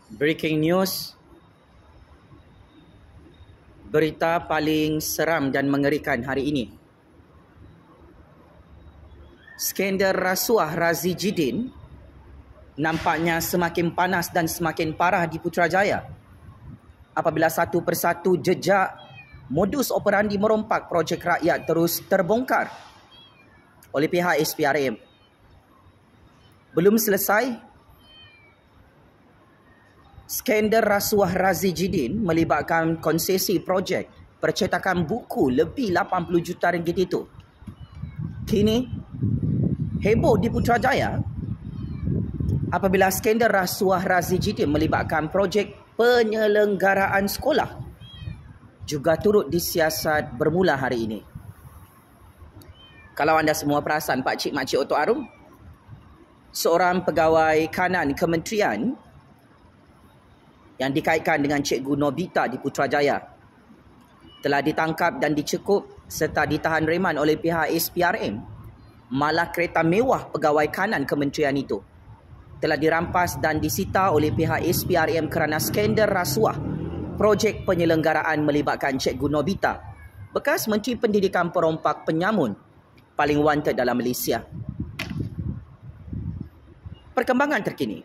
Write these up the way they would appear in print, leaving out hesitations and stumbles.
Breaking news, berita paling seram dan mengerikan hari ini. Skandal rasuah Razi Jidin nampaknya semakin panas dan semakin parah di Putrajaya apabila satu persatu jejak modus operandi merompak projek rakyat terus terbongkar oleh pihak SPRM. Belum selesai, skandal rasuah Razi Jidin melibatkan konsesi projek percetakan buku lebih 80 juta ringgit itu. Kini heboh di Putrajaya apabila skandal rasuah Razi Jidin melibatkan projek penyelenggaraan sekolah juga turut disiasat bermula hari ini. Kalau anda semua perasan, Pak Cik Makcik Otok Arum, seorang pegawai kanan kementerian yang dikaitkan dengan Cikgu Nobita di Putrajaya telah ditangkap dan dicekup serta ditahan reman oleh pihak SPRM. Malah kereta mewah pegawai kanan kementerian itu telah dirampas dan disita oleh pihak SPRM kerana skandal rasuah projek penyelenggaraan melibatkan Cikgu Nobita, bekas Menteri Pendidikan perompak penyamun paling wanted dalam Malaysia. Perkembangan terkini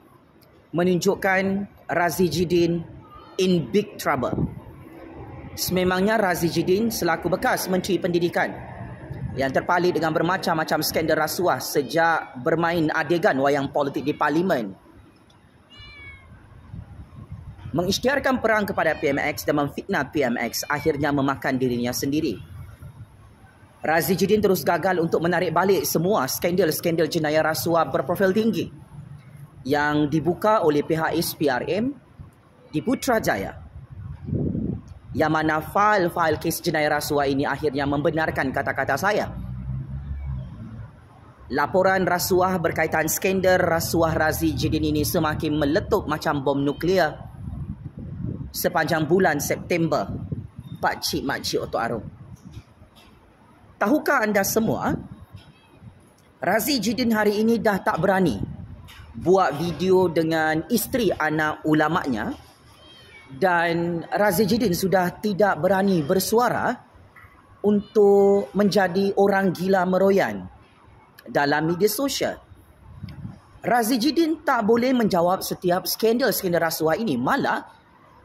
menunjukkan Razi Jidin in big trouble. Sememangnya Razi Jidin selaku bekas Menteri Pendidikan yang terpalit dengan bermacam-macam skandal rasuah sejak bermain adegan wayang politik di Parlimen, mengisytiharkan perang kepada PMX dan memfitnah PMX, akhirnya memakan dirinya sendiri. Razi Jidin terus gagal untuk menarik balik semua skandal-skandal jenayah rasuah berprofil tinggi yang dibuka oleh pihak SPRM di Putrajaya, yang mana fail-fail kes jenayah rasuah ini akhirnya membenarkan kata-kata saya. Laporan rasuah berkaitan skandal rasuah Razi Jidin ini semakin meletup macam bom nuklear sepanjang bulan September, Pak Cik Makcik Otok Arum. Tahukah anda semua, Razi Jidin hari ini dah tak berani buat video dengan isteri anak ulamanya, dan Razi Jidin sudah tidak berani bersuara untuk menjadi orang gila meroyan dalam media sosial. Razi Jidin tak boleh menjawab setiap skandal-skandal rasuah ini. Malah,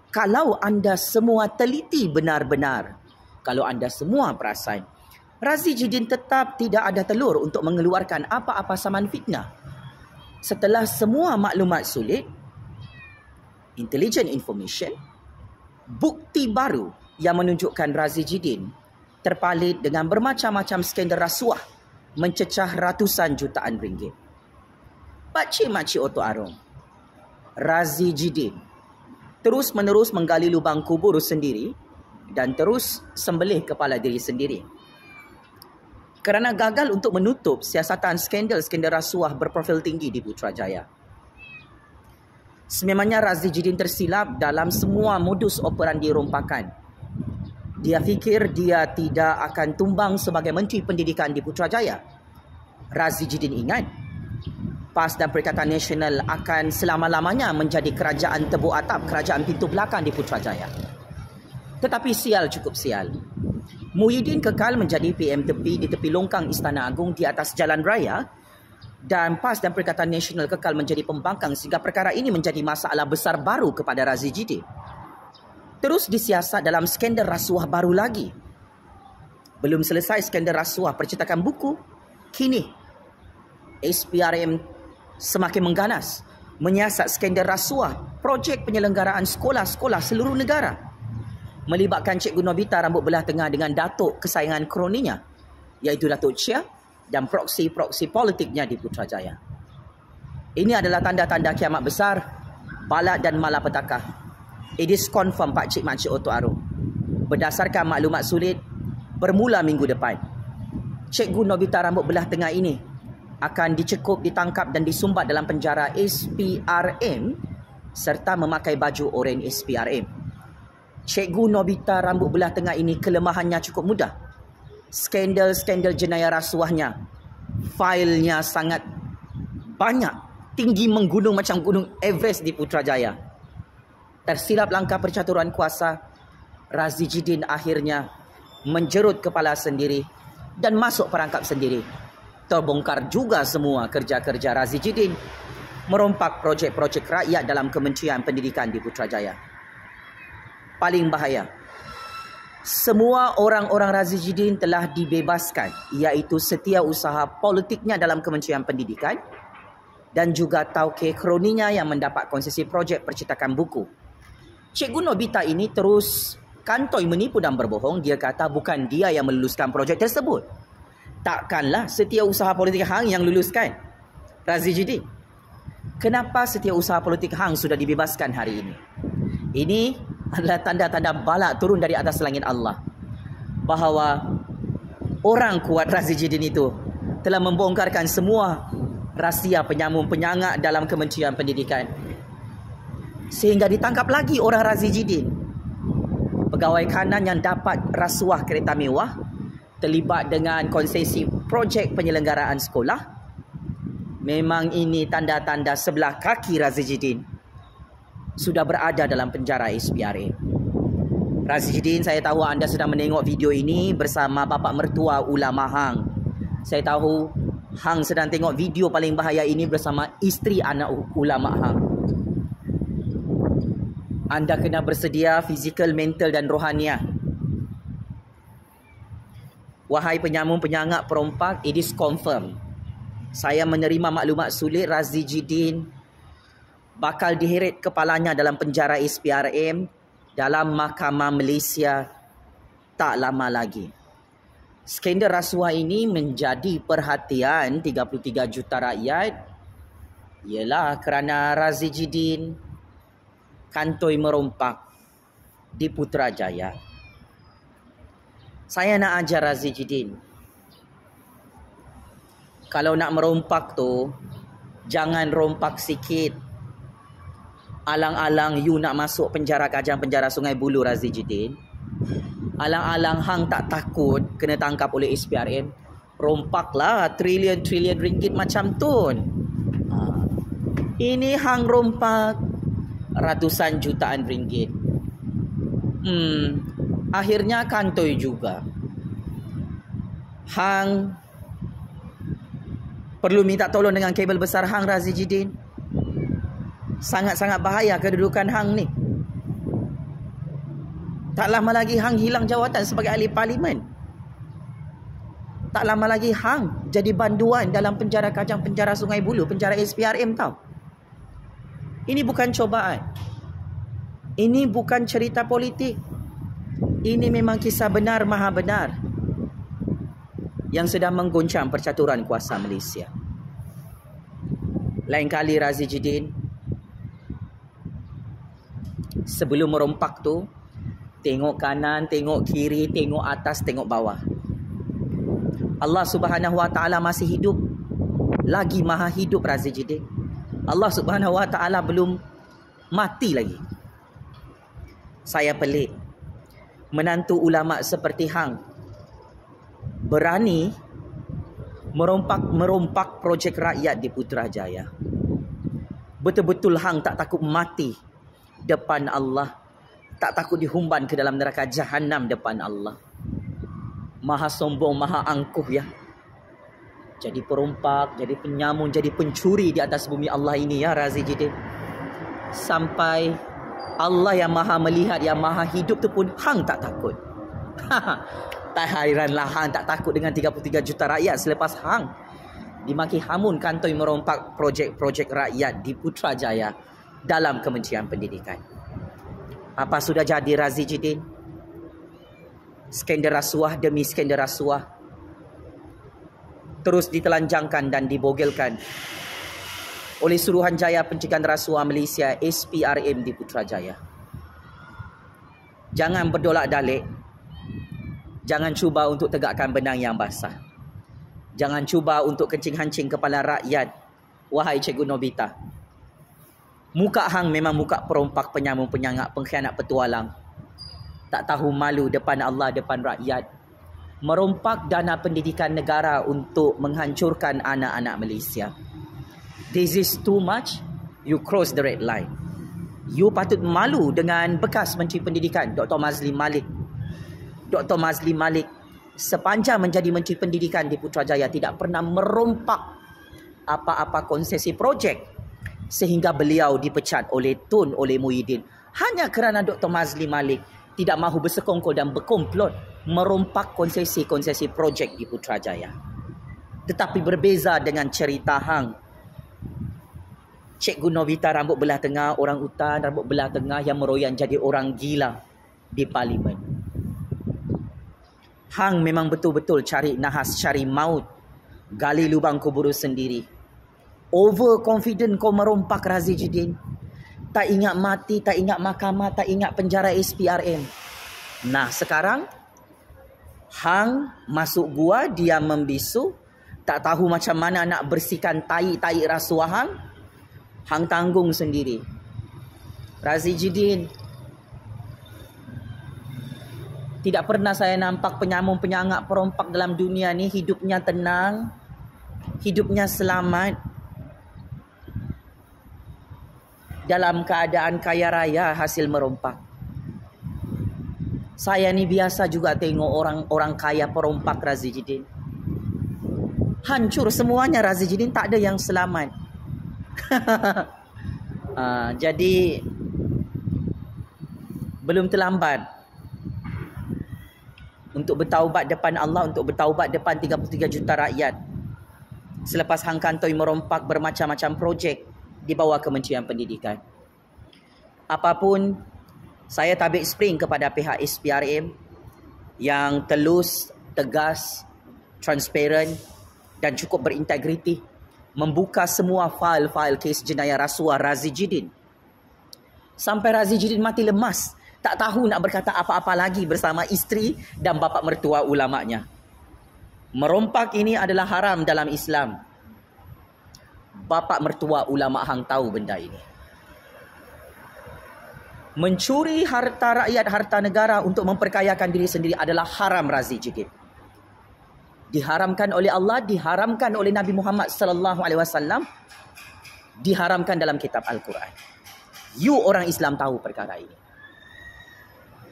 kalau anda semua teliti benar-benar, kalau anda semua perasan, Razi Jidin tetap tidak ada telur untuk mengeluarkan apa-apa saman fitnah. Setelah semua maklumat sulit, intelligent information, bukti baru yang menunjukkan Razi Jidin terpalit dengan bermacam-macam skandal rasuah mencecah ratusan jutaan ringgit. Pak Cik Makcik Otok Arum, Razi Jidin terus-menerus menggali lubang kubur sendiri dan terus sembelih kepala diri sendiri kerana gagal untuk menutup siasatan skandal-skandal rasuah berprofil tinggi di Putrajaya. Sememangnya Razi Jidin tersilap dalam semua modus operandi rompakan. Dia fikir dia tidak akan tumbang sebagai Menteri Pendidikan di Putrajaya. Razi Jidin ingat, PAS dan Perikatan Nasional akan selama-lamanya menjadi kerajaan tebuk atap, kerajaan pintu belakang di Putrajaya. Tetapi sial cukup sial. Muhyiddin kekal menjadi PM tepi di tepi longkang Istana Agung di atas jalan raya, dan PAS dan Perikatan Nasional kekal menjadi pembangkang, sehingga perkara ini menjadi masalah besar baru kepada Razi Jidin. Terus disiasat dalam skandal rasuah baru lagi. Belum selesai skandal rasuah percetakan buku, kini SPRM semakin mengganas menyiasat skandal rasuah projek penyelenggaraan sekolah-sekolah seluruh negara, melibatkan Cikgu Nobita rambut belah tengah dengan datuk kesayangan kroninya, iaitu Datuk Chia, dan proksi-proksi politiknya di Putrajaya. Ini adalah tanda-tanda kiamat besar, balat dan malapetaka. It is confirm, Pak Cik Makcik Otok Arum. Berdasarkan maklumat sulit, bermula minggu depan, Cikgu Nobita rambut belah tengah ini akan dicekup, ditangkap dan disumbat dalam penjara SPRM serta memakai baju oranye SPRM. Cikgu Nobita rambut belah tengah ini kelemahannya cukup mudah. Skandal-skandal jenayah rasuahnya, failnya sangat banyak, tinggi menggunung macam gunung Everest di Putrajaya. Tersilap langkah percaturan kuasa, Razijidin akhirnya menjerut kepala sendiri dan masuk perangkap sendiri. Terbongkar juga semua kerja-kerja Razijidin merompak projek-projek rakyat dalam Kementerian Pendidikan di Putrajaya. Paling bahaya, semua orang-orang Razijidin telah dibebaskan, iaitu setiausaha politiknya dalam Kementerian Pendidikan dan juga tauke kroninya yang mendapat konsesi projek percetakan buku. Cikgu Nobita ini terus kantoi menipu dan berbohong. Dia kata bukan dia yang meluluskan projek tersebut. Takkanlah setiausaha politik hang yang luluskan Razijidin. Kenapa setiausaha politik hang sudah dibebaskan hari ini? Ini adalah tanda-tanda balak turun dari atas langit Allah, bahawa orang kuat Razijidin itu telah membongkarkan semua rahsia penyamun penyangak dalam Kementerian Pendidikan, sehingga ditangkap lagi orang Razijidin, pegawai kanan yang dapat rasuah kereta mewah, terlibat dengan konsesi projek penyelenggaraan sekolah. Memang ini tanda-tanda sebelah kaki Razijidin sudah berada dalam penjara SPRM. Razijidin, saya tahu anda sedang menengok video ini bersama bapa mertua ulama hang. Saya tahu hang sedang tengok video paling bahaya ini bersama isteri anak ulama hang. Anda kena bersedia fizikal, mental dan rohaniah. Wahai penyamun penyangak perompak, it is confirm. Saya menerima maklumat sulit Razijidin bakal diheret kepalanya dalam penjara SPRM dalam Mahkamah Malaysia tak lama lagi. Skandal rasuah ini menjadi perhatian 33 juta rakyat ialah kerana Razijidin kantoi merompak di Putrajaya. Saya nak ajar Razijidin, kalau nak merompak tu, jangan rompak sikit. Alang-alang you nak masuk penjara Kajang, penjara Sungai Buloh Razijidin. Alang-alang hang tak takut kena tangkap oleh SPRM. Rompaklah trilion-trilion ringgit macam tu. Ini hang rompak ratusan jutaan ringgit. Akhirnya kantoi juga. Hang perlu minta tolong dengan kabel besar hang Razijidin. Sangat-sangat bahaya kedudukan hang ni. Tak lama lagi hang hilang jawatan sebagai ahli parlimen. Tak lama lagi hang jadi banduan dalam penjara Kajang, penjara Sungai Buloh, penjara SPRM tau. Ini bukan cobaan. Ini bukan cerita politik. Ini memang kisah benar, maha benar, yang sedang mengguncang percaturan kuasa Malaysia. Lain kali Razijidin, sebelum merompak tu, tengok kanan, tengok kiri, tengok atas, tengok bawah. Allah Subhanahu Wa Taala masih hidup. Lagi maha hidup Razijidin. Allah Subhanahu Wa Taala belum mati lagi. Saya pelik, menantu ulama seperti hang berani merompak projek rakyat di Putrajaya. Betul-betul hang tak takut mati depan Allah, tak takut dihumban ke dalam neraka Jahannam depan Allah. Maha sombong, maha angkuh ya. Jadi perompak, jadi penyamun, jadi pencuri di atas bumi Allah ini ya Razijidin. Sampai Allah yang maha melihat, yang maha hidup tu pun hang tak takut. Tak hairanlah hang tak takut dengan 33 juta rakyat selepas hang dimaki hamun kantoi merompak projek-projek rakyat di Putrajaya dalam Kementerian Pendidikan. Apa sudah jadi Razijidin? Skandal rasuah demi skandal rasuah terus ditelanjangkan dan dibogelkan oleh Suruhanjaya Pencegahan Rasuah Malaysia SPRM di Putrajaya. Jangan berdolak-dalik. Jangan cuba untuk tegakkan benang yang basah. Jangan cuba untuk kencing-hancing kepala rakyat, wahai Cikgu Nobita. Muka hang memang muka perompak, penyamun, penyangak, pengkhianat, petualang. Tak tahu malu depan Allah, depan rakyat. Merompak dana pendidikan negara untuk menghancurkan anak-anak Malaysia. This is too much. You cross the red line. You patut malu dengan bekas Menteri Pendidikan Dr. Mazli Malik. Dr. Mazli Malik sepanjang menjadi Menteri Pendidikan di Putrajaya tidak pernah merompak apa-apa konsesi projek sehingga beliau dipecat oleh Tun oleh Muhyiddin hanya kerana Dr. Mazli Malik tidak mahu bersekongkol dan berkomplot merompak konsesi-konsesi projek di Putrajaya. Tetapi berbeza dengan cerita hang Cikgu Novita rambut belah tengah, orang utan rambut belah tengah yang meroyan jadi orang gila di parlimen. Hang memang betul-betul cari nahas, cari maut, gali lubang kubur sendiri. Overconfident kau merompak Razi Jidin. Tak ingat mati, tak ingat mahkamah, tak ingat penjara SPRM. Nah sekarang hang masuk gua, dia membisu, tak tahu macam mana nak bersihkan tai-tai rasuah hang. Hang tanggung sendiri. Razi Jidin, tidak pernah saya nampak penyamun-penyangak perompak dalam dunia ni hidupnya tenang, hidupnya selamat, dalam keadaan kaya raya hasil merompak. Saya ni biasa juga tengok orang-orang kaya perompak Razi Jidin. Hancur semuanya Razi Jidin, tak ada yang selamat. Jadi belum terlambat untuk bertaubat depan Allah, untuk bertaubat depan 33 juta rakyat. Selepas hang kantoi merompak bermacam-macam projek di bawah Kementerian Pendidikan. Apapun, saya tabik spring kepada pihak SPRM yang telus, tegas, transparent dan cukup berintegriti membuka semua fail-fail kes jenayah rasuah Razi Jidin. Sampai Razi Jidin mati lemas, tak tahu nak berkata apa-apa lagi bersama isteri dan bapa mertua ulamanya. Merompak ini adalah haram dalam Islam. Bapa mertua ulama hang tahu benda ini. Mencuri harta rakyat, harta negara untuk memperkayakan diri sendiri adalah haram Razi Jidin. Diharamkan oleh Allah, diharamkan oleh Nabi Muhammad sallallahu alaihi wasallam, diharamkan dalam kitab Al-Quran. You orang Islam tahu perkara ini.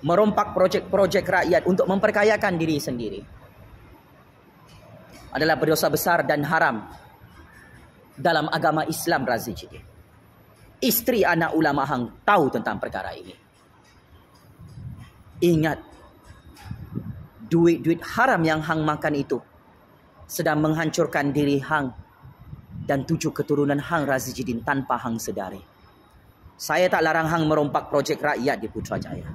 Merompak projek-projek rakyat untuk memperkayakan diri sendiri adalah berdosa besar dan haram dalam agama Islam Razi Jidin. Isteri anak ulama hang tahu tentang perkara ini. Ingat, duit-duit haram yang hang makan itu sedang menghancurkan diri hang dan 7 keturunan hang Razi Jidin tanpa hang sedari. Saya tak larang hang merompak projek rakyat di Putrajaya.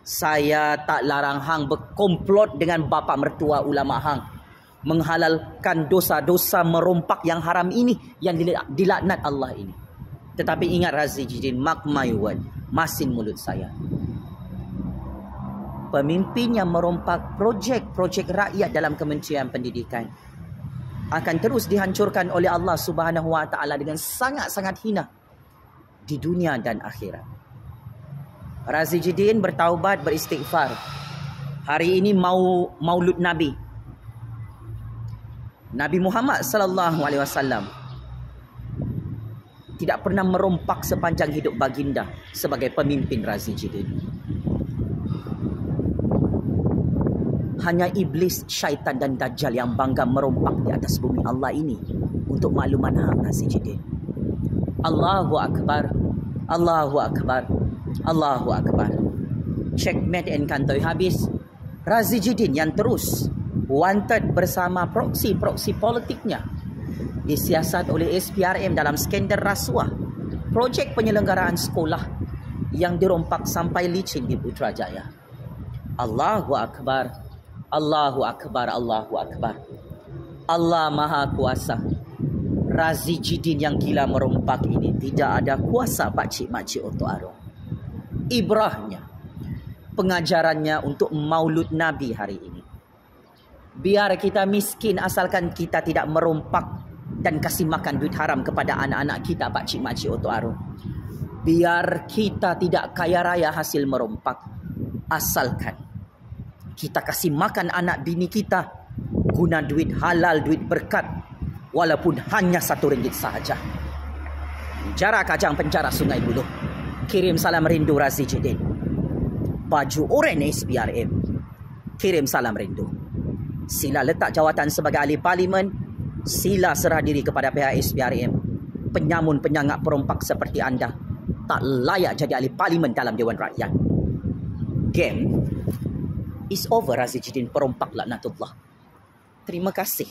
Saya tak larang hang berkomplot dengan bapa mertua ulama hang menghalalkan dosa-dosa merompak yang haram ini, yang dilaknat Allah ini. Tetapi ingat Razi Jidin, mark my word, masin mulut saya. Pemimpin yang merompak projek-projek rakyat dalam Kementerian Pendidikan akan terus dihancurkan oleh Allah Subhanahu Wa Taala dengan sangat-sangat hina di dunia dan akhirat. Razi Jidin bertaubat, beristighfar. Hari ini Maulud Nabi. Nabi Muhammad sallallahu alaihi wasallam tidak pernah merompak sepanjang hidup baginda sebagai pemimpin Razi Jidin. Hanya iblis, syaitan dan dajjal yang bangga merompak di atas bumi Allah ini untuk makluman hang Razi Jidin. Allahu Akbar, Allahu Akbar, Allahu Akbar. Checkmate and kantoi habis. Razi Jidin yang terus wanted bersama proksi-proksi politiknya disiasat oleh SPRM dalam skandal rasuah, projek penyelenggaraan sekolah yang dirompak sampai licin di Putrajaya. Allahu Akbar, Allahu Akbar, Allahu Akbar. Allah Maha Kuasa. Razi Jidin yang gila merompak ini tidak ada kuasa pakcik-makcik Oto Arong. Ibrahnya, pengajarannya untuk Maulud Nabi hari ini. Biar kita miskin asalkan kita tidak merompak dan kasih makan duit haram kepada anak-anak kita pakcik-makcik Oto Arong. Biar kita tidak kaya raya hasil merompak, asalkan kita kasih makan anak bini kita guna duit halal, duit berkat, walaupun hanya RM1 sahaja. Penjara Kajang, penjara Sungai Buloh. Kirim salam rindu Razi Jidin. Baju oranye SPRM. Kirim salam rindu. Sila letak jawatan sebagai ahli parlimen. Sila serah diri kepada pihak SPRM. Penyamun penyangak perompak seperti anda tak layak jadi ahli parlimen dalam Dewan Rakyat. Game is over Razi Jidin perompak laknatullah. Terima kasih.